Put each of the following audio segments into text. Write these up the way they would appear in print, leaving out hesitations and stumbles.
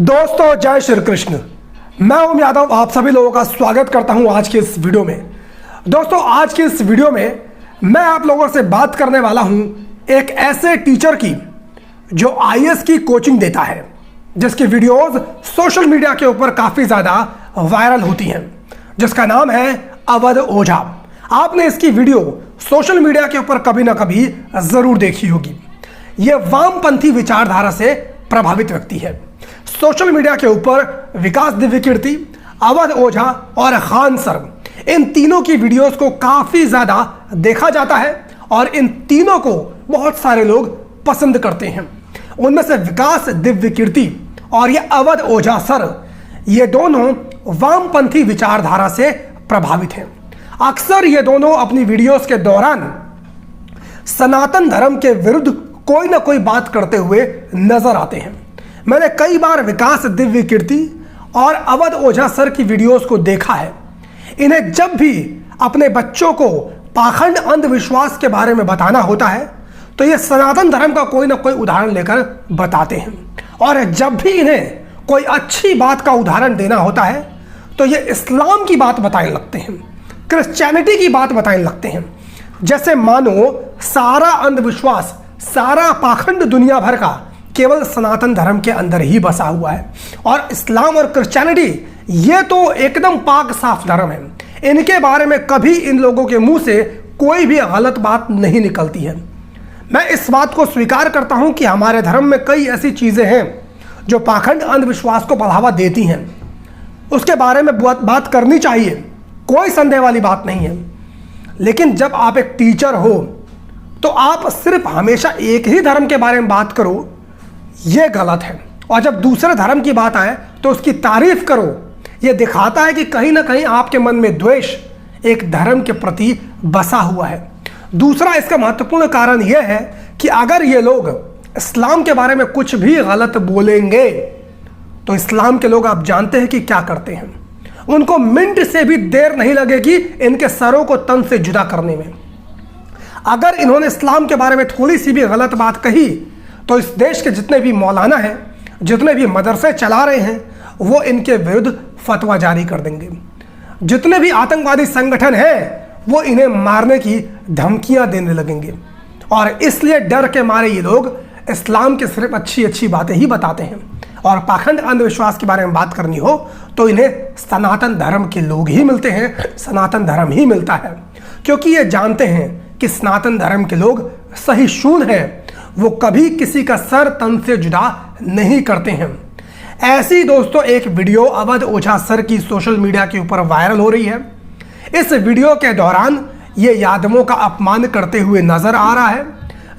दोस्तों जय श्री कृष्ण। मैं ओम यादव आप सभी लोगों का स्वागत करता हूं आज के इस वीडियो में। दोस्तों आज के इस वीडियो में मैं आप लोगों से बात करने वाला हूं एक ऐसे टीचर की जो आईएएस की कोचिंग देता है, जिसकी वीडियोस सोशल मीडिया के ऊपर काफ़ी ज़्यादा वायरल होती हैं, जिसका नाम है अवध ओझा। आपने इसकी वीडियो सोशल मीडिया के ऊपर कभी ना कभी ज़रूर देखी होगी। यह वामपंथी विचारधारा से प्रभावित व्यक्ति है। सोशल मीडिया के ऊपर विकास दिव्य कीर्ति, अवध ओझा और खान सर, इन तीनों की वीडियोस को काफ़ी ज़्यादा देखा जाता है और इन तीनों को बहुत सारे लोग पसंद करते हैं। उनमें से विकास दिव्य कीर्ति और ये अवध ओझा सर, ये दोनों वामपंथी विचारधारा से प्रभावित हैं। अक्सर ये दोनों अपनी वीडियोस के दौरान सनातन धर्म के विरुद्ध कोई ना कोई बात करते हुए नजर आते हैं। मैंने कई बार विकास दिव्य कीर्ति और अवध ओझा सर की वीडियोस को देखा है। इन्हें जब भी अपने बच्चों को पाखंड अंधविश्वास के बारे में बताना होता है तो ये सनातन धर्म का कोई ना कोई उदाहरण लेकर बताते हैं, और जब भी इन्हें कोई अच्छी बात का उदाहरण देना होता है तो ये इस्लाम की बात बताने लगते हैं, क्रिश्चियनिटी की बात बताने लगते हैं, जैसे मानो सारा अंधविश्वास, सारा पाखंड दुनिया भर का केवल सनातन धर्म के अंदर ही बसा हुआ है। और इस्लाम और क्रिश्चियनिटी ये तो एकदम पाक साफ धर्म है, इनके बारे में कभी इन लोगों के मुंह से कोई भी गलत बात नहीं निकलती है। मैं इस बात को स्वीकार करता हूं कि हमारे धर्म में कई ऐसी चीज़ें हैं जो पाखंड अंधविश्वास को बढ़ावा देती हैं, उसके बारे में बात करनी चाहिए, कोई संदेह वाली बात नहीं है। लेकिन जब आप एक टीचर हो तो आप सिर्फ हमेशा एक ही धर्म के बारे में बात करो, यह गलत है। और जब दूसरे धर्म की बात आए तो उसकी तारीफ करो, यह दिखाता है कि कहीं ना कहीं आपके मन में द्वेष एक धर्म के प्रति बसा हुआ है। दूसरा इसका महत्वपूर्ण कारण यह है कि अगर ये लोग इस्लाम के बारे में कुछ भी गलत बोलेंगे तो इस्लाम के लोग आप जानते हैं कि क्या करते हैं, उनको मिनट से भी देर नहीं लगेगी इनके सरों को तन से जुदा करने में। अगर इन्होंने इस्लाम के बारे में थोड़ी सी भी गलत बात कही तो इस देश के जितने भी मौलाना हैं, जितने भी मदरसे चला रहे हैं, वो इनके विरुद्ध फतवा जारी कर देंगे। जितने भी आतंकवादी संगठन हैं वो इन्हें मारने की धमकियां देने लगेंगे। और इसलिए डर के मारे ये लोग इस्लाम की सिर्फ अच्छी अच्छी बातें ही बताते हैं, और पाखंड अंधविश्वास के बारे में बात करनी हो तो इन्हें सनातन धर्म के लोग ही मिलते हैं, सनातन धर्म ही मिलता है, क्योंकि ये जानते हैं कि सनातन धर्म के लोग सहिष्णु हैं, वो कभी किसी का सर तन से जुदा नहीं करते हैं। ऐसी दोस्तों एक वीडियो अवध ओझा सर की सोशल मीडिया के ऊपर वायरल हो रही है। इस वीडियो के दौरान ये यादवों का अपमान करते हुए नजर आ रहा है।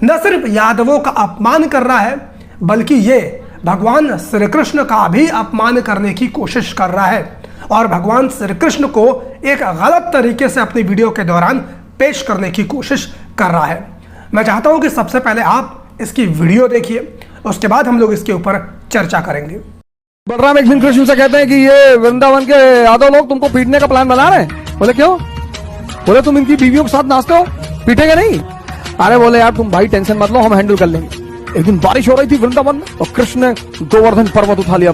न सिर्फ यादवों का अपमान कर रहा है बल्कि ये भगवान श्री कृष्ण का भी अपमान करने की कोशिश कर रहा है, और भगवान श्री कृष्ण को एक गलत तरीके से अपनी वीडियो के दौरान पेश करने की कोशिश कर रहा है। मैं चाहता हूं कि सबसे पहले आप इसकी वीडियो देखिए, उसके बाद हम लोग इसके ऊपर चर्चा करेंगे। बलराम एक दिन कृष्ण से कहते हैं कि ये वृंदावन के यादव लोग तुमको पीटने का प्लान बना रहे हैं। बोले क्यों? बोले तुम इनकी बीवियों के साथ नाचते हो, पीटेंगे नहीं? अरे बोले यार तुम भाई टेंशन मत लो, हम हैंडल कर लेंगे। एक दिन बारिश हो रही थी वृंदावन में और कृष्ण ने गोवर्धन पर्वत उठा लिया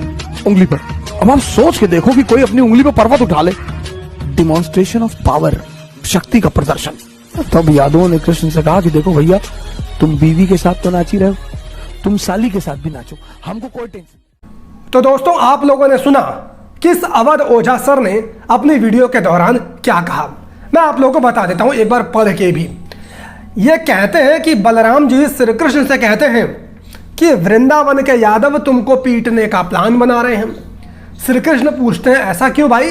उंगली पर। अब आप सोच के देखो कि कोई अपनी उंगली पर पर्वत उठा ले, डिमॉन्स्ट्रेशन ऑफ पावर, शक्ति का प्रदर्शन। तब यादवों ने कृष्ण से कहा कि देखो भैया तुम बीवी के साथ तो नाच ही रहे हो, तुम साली के साथ भी नाचो, हमको कोई टेंशन। तो दोस्तों आप लोगों ने सुना किस अवध ओझा सर ने अपनी वीडियो के दौरान क्या कहा। मैं आप लोगों को बता देता हूं एक बार पढ़ के भी। ये कहते हैं कि बलराम जी श्री कृष्ण से कहते हैं कि वृंदावन के यादव तुमको पीटने का प्लान बना रहे हैं। श्री कृष्ण पूछते हैं ऐसा क्यों भाई?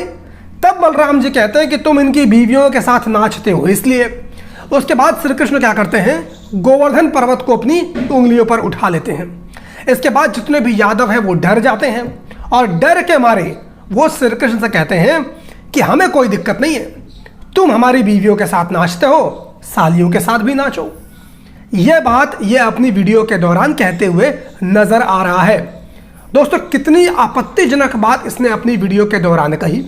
तब बलराम जी कहते हैं कि तुम इनकी बीवियों के साथ नाचते हो इसलिए। उसके बाद श्री कृष्ण क्या करते हैं, गोवर्धन पर्वत को अपनी उंगलियों पर उठा लेते हैं। इसके बाद जितने भी यादव हैं वो डर जाते हैं, और डर के मारे वो श्री कृष्ण से कहते हैं कि हमें कोई दिक्कत नहीं है, तुम हमारी बीवियों के साथ नाचते हो, सालियों के साथ भी नाचो। यह बात ये अपनी वीडियो के दौरान कहते हुए नजर आ रहा है। दोस्तों कितनी आपत्तिजनक बात इसने अपनी वीडियो के दौरान कही।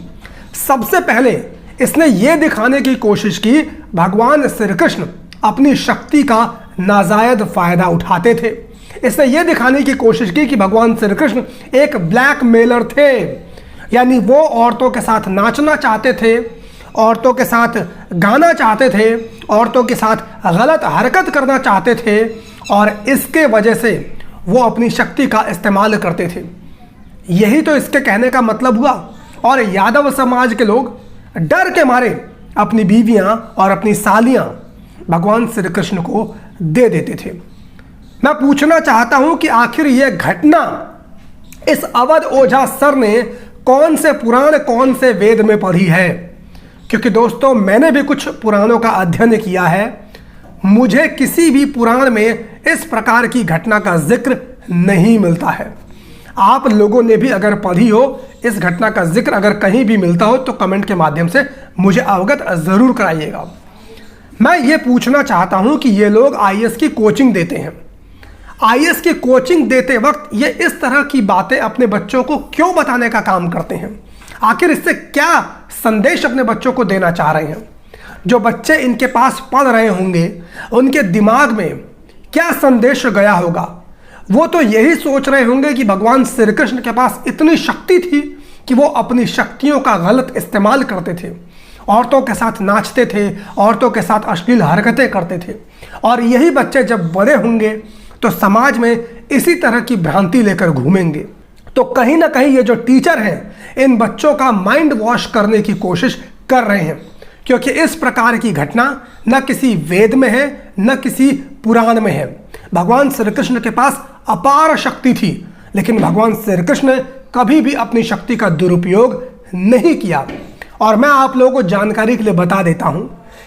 सबसे पहले इसने ये दिखाने की कोशिश की भगवान श्री कृष्ण अपनी शक्ति का नाजायज फायदा उठाते थे। इसने यह दिखाने की कोशिश की कि भगवान श्री कृष्ण एक ब्लैकमेलर थे, यानी वो औरतों के साथ नाचना चाहते थे, औरतों के साथ गाना चाहते थे, औरतों के साथ गलत हरकत करना चाहते थे और इसके वजह से वो अपनी शक्ति का इस्तेमाल करते थे। यही तो इसके कहने का मतलब हुआ। और यादव समाज के लोग डर के मारे अपनी बीवियां और अपनी सालियां भगवान श्री कृष्ण को दे देते थे। मैं पूछना चाहता हूं कि आखिर यह घटना इस अवध ओझा सर ने कौन से पुराण कौन से वेद में पढ़ी है? क्योंकि दोस्तों मैंने भी कुछ पुराणों का अध्ययन किया है, मुझे किसी भी पुराण में इस प्रकार की घटना का जिक्र नहीं मिलता है। आप लोगों ने भी अगर पढ़ी हो, इस घटना का जिक्र अगर कहीं भी मिलता हो तो कमेंट के माध्यम से मुझे अवगत जरूर कराइएगा। मैं ये पूछना चाहता हूं कि ये लोग आईएएस की कोचिंग देते हैं, आईएएस की कोचिंग देते वक्त ये इस तरह की बातें अपने बच्चों को क्यों बताने का काम करते हैं? आखिर इससे क्या संदेश अपने बच्चों को देना चाह रहे हैं? जो बच्चे इनके पास पढ़ रहे होंगे उनके दिमाग में क्या संदेश गया होगा? वो तो यही सोच रहे होंगे कि भगवान श्री कृष्ण के पास इतनी शक्ति थी कि वो अपनी शक्तियों का गलत इस्तेमाल करते थे, औरतों के साथ नाचते थे, औरतों के साथ अश्लील हरकतें करते थे। और यही बच्चे जब बड़े होंगे तो समाज में इसी तरह की भ्रांति लेकर घूमेंगे। तो कहीं ना कहीं ये जो टीचर हैं इन बच्चों का माइंड वॉश करने की कोशिश कर रहे हैं, क्योंकि इस प्रकार की घटना न किसी वेद में है न किसी पुराण में है। भगवान श्री कृष्ण के पास अपार शक्ति थी, लेकिन भगवान श्री कृष्ण ने कभी भी अपनी शक्ति का दुरुपयोग नहीं किया। और मैं आप लोगों को जानकारी के लिए बता देता हूं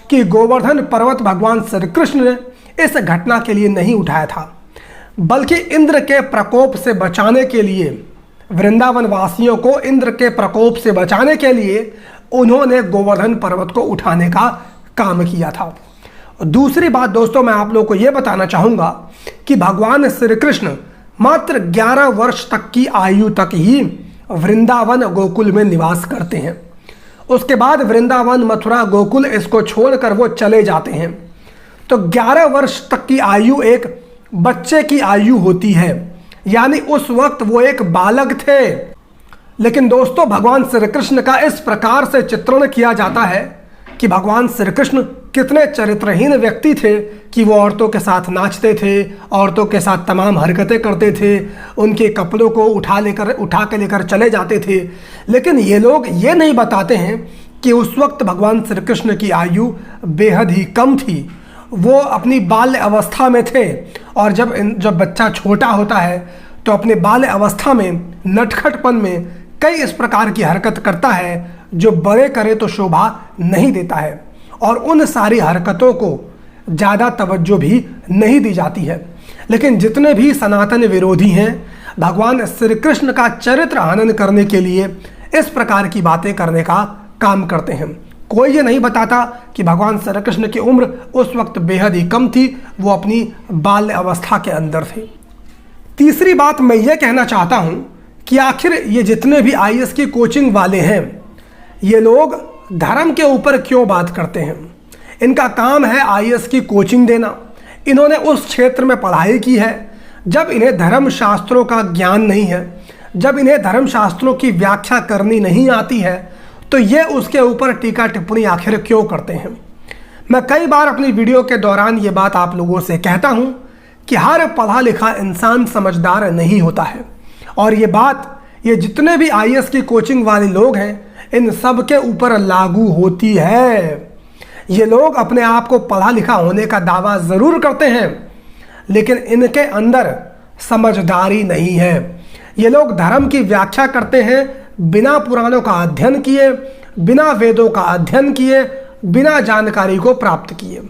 कि गोवर्धन पर्वत भगवान श्री कृष्ण ने इस घटना के लिए नहीं उठाया था, बल्कि इंद्र के प्रकोप से बचाने के लिए, वृंदावन वासियों को इंद्र के प्रकोप से बचाने के लिए उन्होंने गोवर्धन पर्वत को उठाने का काम किया था। दूसरी बात दोस्तों, मैं आप लोगों को यह बताना चाहूंगा कि भगवान श्री कृष्ण मात्र 11 वर्ष तक की आयु तक ही वृंदावन गोकुल में निवास करते हैं। उसके बाद वृंदावन, मथुरा, गोकुल इसको छोड़कर वो चले जाते हैं। तो 11 वर्ष तक की आयु एक बच्चे की आयु होती है, यानी उस वक्त वो एक बालक थे। लेकिन दोस्तों भगवान श्री कृष्ण का इस प्रकार से चित्रण किया जाता है कि भगवान श्री कृष्ण कितने चरित्रहीन व्यक्ति थे कि वो औरतों के साथ नाचते थे, औरतों के साथ तमाम हरकतें करते थे, उनके कपड़ों को उठा के लेकर चले जाते थे। लेकिन ये लोग ये नहीं बताते हैं कि उस वक्त भगवान श्री कृष्ण की आयु बेहद ही कम थी। वो अपनी बाल्य अवस्था में थे, और जब बच्चा छोटा होता है तो अपने बाल्य अवस्था में नटखटपन में कई इस प्रकार की हरकत करता है जो बड़े करे तो शोभा नहीं देता है, और उन सारी हरकतों को ज़्यादा तवज्जो भी नहीं दी जाती है। लेकिन जितने भी सनातन विरोधी हैं भगवान श्री कृष्ण का चरित्र हनन करने के लिए इस प्रकार की बातें करने का काम करते हैं। कोई ये नहीं बताता कि भगवान श्री कृष्ण की उम्र उस वक्त बेहद ही कम थी, वो अपनी बाल्य अवस्था के अंदर थे। तीसरी बात मैं ये कहना चाहता हूँ कि आखिर ये जितने भी आईएएस की कोचिंग वाले हैं ये लोग धर्म के ऊपर क्यों बात करते हैं? इनका काम है आईएएस की कोचिंग देना। इन्होंने उस क्षेत्र में पढ़ाई की है। जब इन्हें धर्म शास्त्रों का ज्ञान नहीं है, जब इन्हें धर्म शास्त्रों की व्याख्या करनी नहीं आती है, तो ये उसके ऊपर टीका टिप्पणी आखिर क्यों करते हैं? मैं कई बार अपनी वीडियो के दौरान ये बात आप लोगों से कहता हूँ कि हर पढ़ा लिखा इंसान समझदार नहीं होता है, और ये जितने भी आईएएस की कोचिंग वाले लोग हैं इन सब के ऊपर लागू होती है। ये लोग अपने आप को पढ़ा लिखा होने का दावा ज़रूर करते हैं, लेकिन इनके अंदर समझदारी नहीं है। ये लोग धर्म की व्याख्या करते हैं बिना पुराणों का अध्ययन किए, बिना वेदों का अध्ययन किए, बिना जानकारी को प्राप्त किए।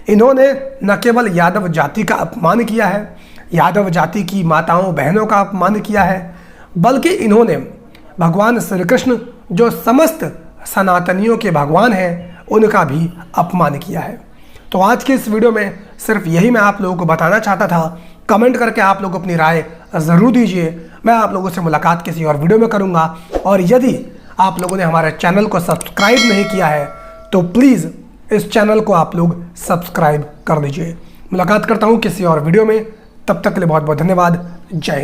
इन्होंने न केवल यादव जाति का अपमान किया है, यादव जाति की माताओं बहनों का अपमान किया है, बल्कि इन्होंने भगवान श्री कृष्ण जो समस्त सनातनियों के भगवान हैं उनका भी अपमान किया है। तो आज के इस वीडियो में सिर्फ यही मैं आप लोगों को बताना चाहता था। कमेंट करके आप लोग अपनी राय ज़रूर दीजिए। मैं आप लोगों से मुलाकात किसी और वीडियो में करूंगा, और यदि आप लोगों ने हमारे चैनल को सब्सक्राइब नहीं किया है तो प्लीज़ इस चैनल को आप लोग सब्सक्राइब कर दीजिए। मुलाकात करता हूं किसी और वीडियो में, तब तक के लिए बहुत बहुत धन्यवाद। जय हिंद।